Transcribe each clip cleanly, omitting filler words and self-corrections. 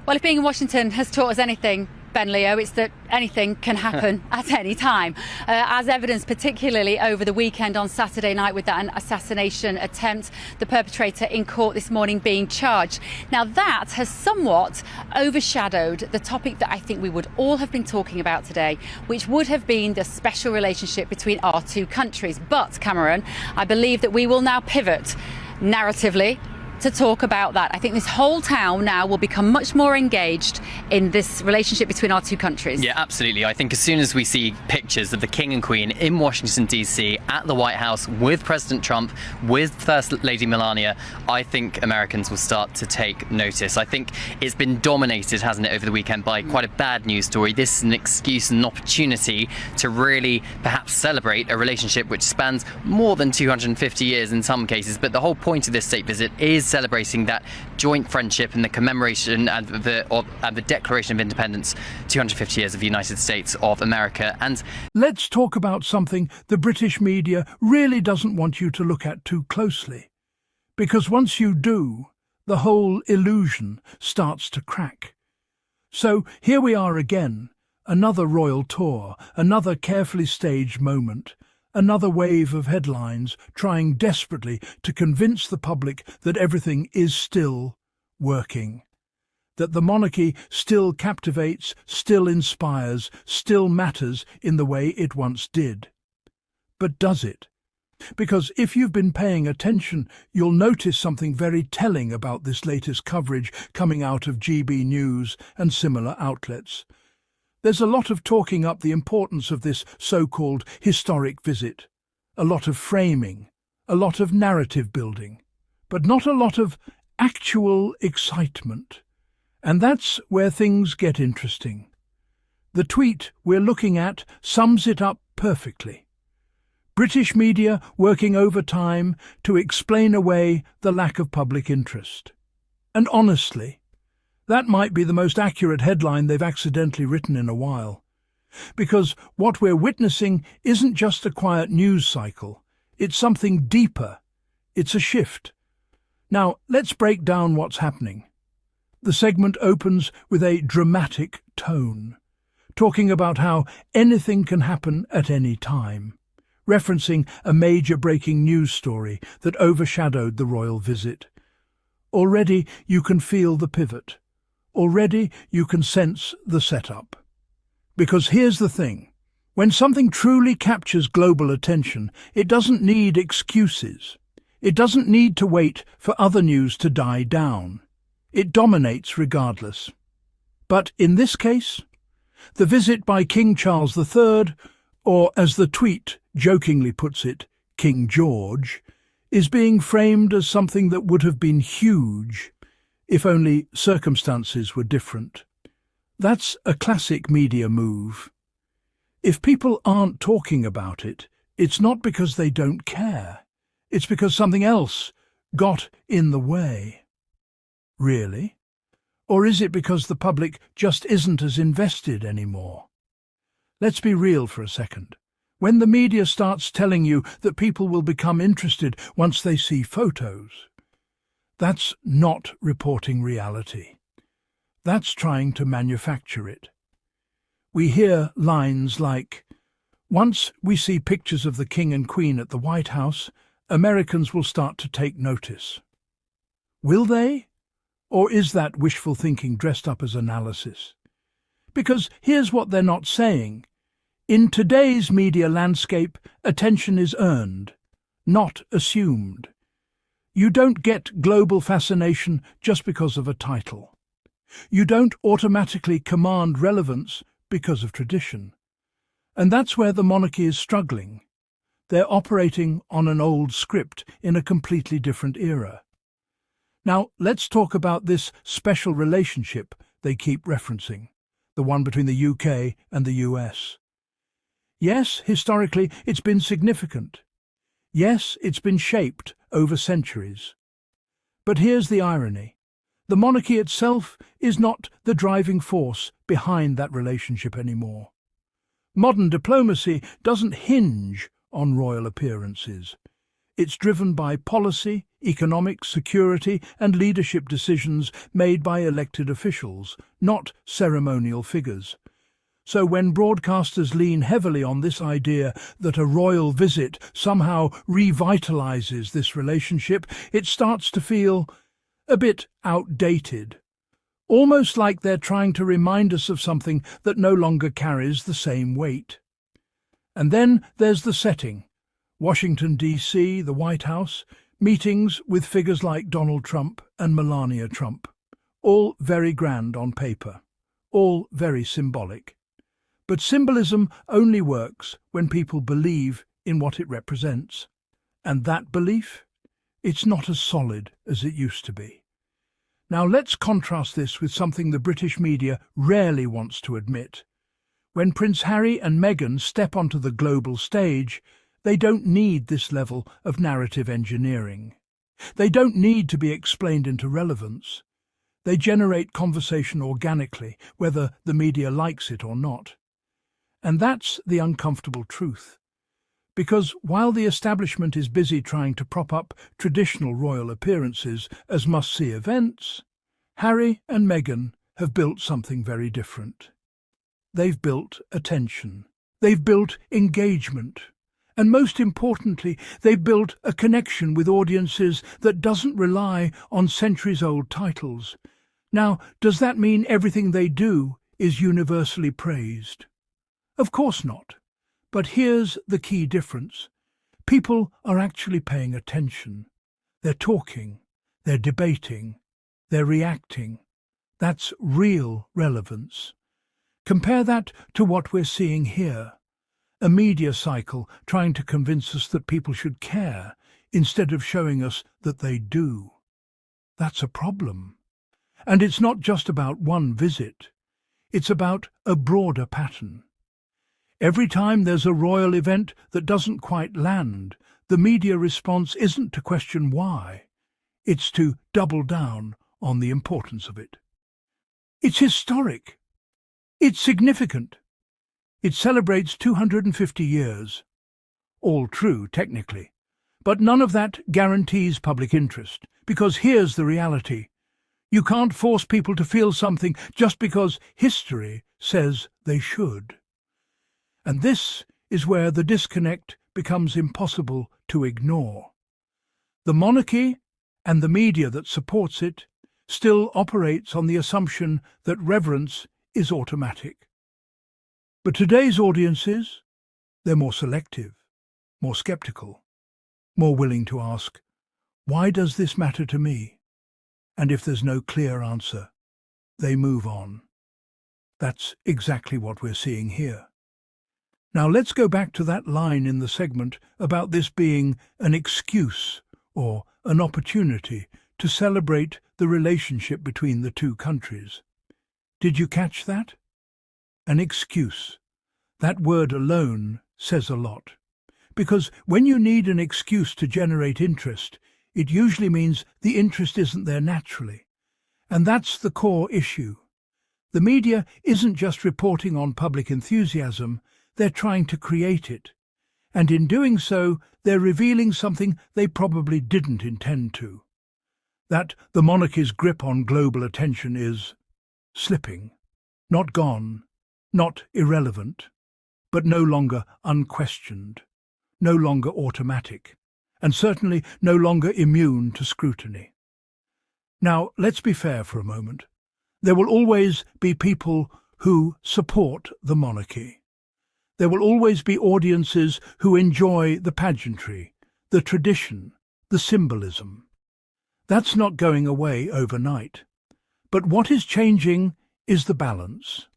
Well, if being in Washington has taught us anything, Ben Leo, it's that anything can happen at any time, as evidenced particularly over the weekend on Saturday night with that assassination attempt, the perpetrator in court this morning being charged. Now that has somewhat overshadowed the topic that I think we would all have been talking about today, which would have been the special relationship between our two countries. But Cameron, I believe that we will now pivot narratively to talk about that. I think this whole town now will become much more engaged in this relationship between our two countries. Yeah, absolutely. I think as soon as we see pictures of the King and Queen in Washington D.C. at the White House with President Trump, with First Lady Melania, I think Americans will start to take notice. I think it's been dominated, hasn't it, over the weekend by quite a bad news story. This is an excuse and an opportunity to really perhaps celebrate a relationship which spans more than 250 years in some cases, but the whole point of this state visit is celebrating that joint friendship and the commemoration and the Declaration of Independence, 250 years of the United States of America. And let's talk about something the British media really doesn't want you to look at too closely. Because once you do, the whole illusion starts to crack. So here we are again, another royal tour, another carefully staged moment, another wave of headlines trying desperately to convince the public that everything is still working, that the monarchy still captivates, still inspires, still matters in the way it once did. But does it? Because if you've been paying attention, you'll notice something very telling about this latest coverage coming out of GB News and similar outlets. There's a lot of talking up the importance of this so-called historic visit, a lot of framing, a lot of narrative building, but not a lot of actual excitement. And that's where things get interesting. The tweet we're looking at sums it up perfectly. British media working overtime to explain away the lack of public interest. And honestly, that might be the most accurate headline they've accidentally written in a while. Because what we're witnessing isn't just a quiet news cycle. It's something deeper. It's a shift. Now, let's break down what's happening. The segment opens with a dramatic tone, talking about how anything can happen at any time, referencing a major breaking news story that overshadowed the royal visit. Already you can feel the pivot. Already you can sense the setup. Because here's the thing. When something truly captures global attention, it doesn't need excuses. It doesn't need to wait for other news to die down. It dominates regardless. But in this case, the visit by King Charles III, or as the tweet jokingly puts it, King George, is being framed as something that would have been huge, if only circumstances were different. That's a classic media move. If people aren't talking about it, it's not because they don't care. It's because something else got in the way. Really? Or is it because the public just isn't as invested anymore? Let's be real for a second. When the media starts telling you that people will become interested once they see photos, that's not reporting reality. That's trying to manufacture it. We hear lines like, "Once we see pictures of the King and Queen at the White House, Americans will start to take notice." Will they? Or is that wishful thinking dressed up as analysis? Because here's what they're not saying. In today's media landscape, attention is earned, not assumed. You don't get global fascination just because of a title. You don't automatically command relevance because of tradition. And that's where the monarchy is struggling. They're operating on an old script in a completely different era. Now, let's talk about this special relationship they keep referencing, the one between the UK and the US. Yes, historically, it's been significant. Yes, it's been shaped over centuries. But here's the irony. The monarchy itself is not the driving force behind that relationship anymore. Modern diplomacy doesn't hinge on royal appearances. It's driven by policy, economic, security, and leadership decisions made by elected officials, not ceremonial figures. So when broadcasters lean heavily on this idea that a royal visit somehow revitalizes this relationship, it starts to feel a bit outdated. Almost like they're trying to remind us of something that no longer carries the same weight. And then there's the setting. Washington, D.C., the White House, meetings with figures like Donald Trump and Melania Trump. All very grand on paper. All very symbolic. But symbolism only works when people believe in what it represents. And that belief? It's not as solid as it used to be. Now let's contrast this with something the British media rarely wants to admit. When Prince Harry and Meghan step onto the global stage, they don't need this level of narrative engineering. They don't need to be explained into relevance. They generate conversation organically, whether the media likes it or not. And that's the uncomfortable truth. Because while the establishment is busy trying to prop up traditional royal appearances as must-see events, Harry and Meghan have built something very different. They've built attention. They've built engagement. And most importantly, they've built a connection with audiences that doesn't rely on centuries-old titles. Now, does that mean everything they do is universally praised? Of course not. But here's the key difference. People are actually paying attention. They're talking. They're debating. They're reacting. That's real relevance. Compare that to what we're seeing here. A media cycle trying to convince us that people should care instead of showing us that they do. That's a problem. And it's not just about one visit. It's about a broader pattern. Every time there's a royal event that doesn't quite land, the media response isn't to question why. It's to double down on the importance of it. It's historic. It's significant. It celebrates 250 years. All true, technically. But none of that guarantees public interest, because here's the reality. You can't force people to feel something just because history says they should. And this is where the disconnect becomes impossible to ignore. The monarchy and the media that supports it still operates on the assumption that reverence is automatic. But today's audiences, they're more selective, more skeptical, more willing to ask, why does this matter to me? And if there's no clear answer, they move on. That's exactly what we're seeing here. Now let's go back to that line in the segment about this being an excuse or an opportunity to celebrate the relationship between the two countries. Did you catch that? An excuse. That word alone says a lot. Because when you need an excuse to generate interest, it usually means the interest isn't there naturally. And that's the core issue. The media isn't just reporting on public enthusiasm, they're trying to create it. And in doing so, they're revealing something they probably didn't intend to. That the monarchy's grip on global attention is slipping, not gone, not irrelevant, but no longer unquestioned, no longer automatic, and certainly no longer immune to scrutiny. Now, let's be fair for a moment. There will always be people who support the monarchy. There will always be audiences who enjoy the pageantry, the tradition, the symbolism. That's not going away overnight. But what is changing is the balance.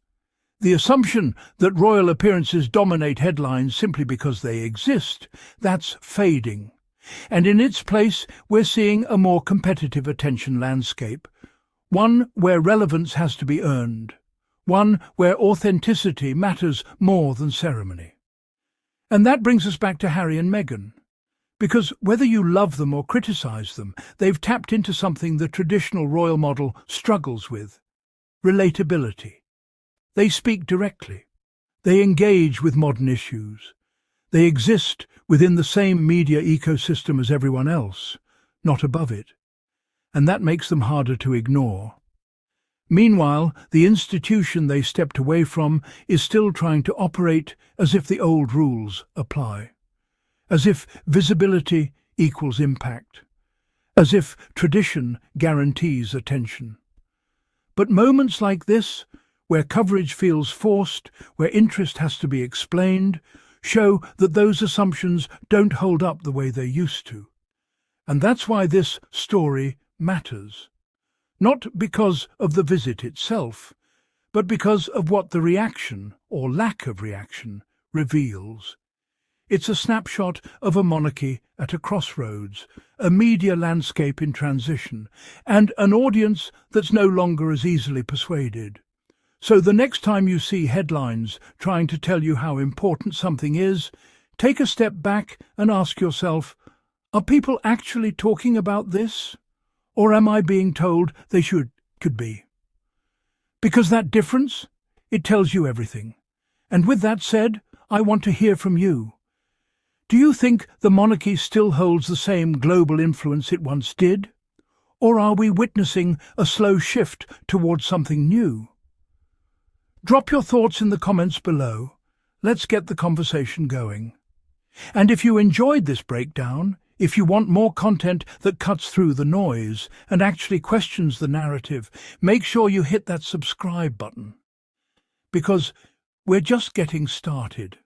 The assumption that royal appearances dominate headlines simply because they exist, that's fading. And in its place, we're seeing a more competitive attention landscape, one where relevance has to be earned, one where authenticity matters more than ceremony. And that brings us back to Harry and Meghan. Because whether you love them or criticize them, they've tapped into something the traditional royal model struggles with: relatability. They speak directly. They engage with modern issues. They exist within the same media ecosystem as everyone else, not above it, and that makes them harder to ignore. Meanwhile, the institution they stepped away from is still trying to operate as if the old rules apply, as if visibility equals impact, as if tradition guarantees attention. But moments like this, where coverage feels forced, where interest has to be explained, show that those assumptions don't hold up the way they used to. And that's why this story matters. Not because of the visit itself, but because of what the reaction, or lack of reaction, reveals. It's a snapshot of a monarchy at a crossroads, a media landscape in transition, and an audience that's no longer as easily persuaded. So the next time you see headlines trying to tell you how important something is, take a step back and ask yourself, are people actually talking about this? Or am I being told they could be? Because that difference, it tells you everything. And with that said, I want to hear from you. Do you think the monarchy still holds the same global influence it once did? Or are we witnessing a slow shift towards something new? Drop your thoughts in the comments below. Let's get the conversation going. And if you enjoyed this breakdown, if you want more content that cuts through the noise and actually questions the narrative, make sure you hit that subscribe button. Because we're just getting started.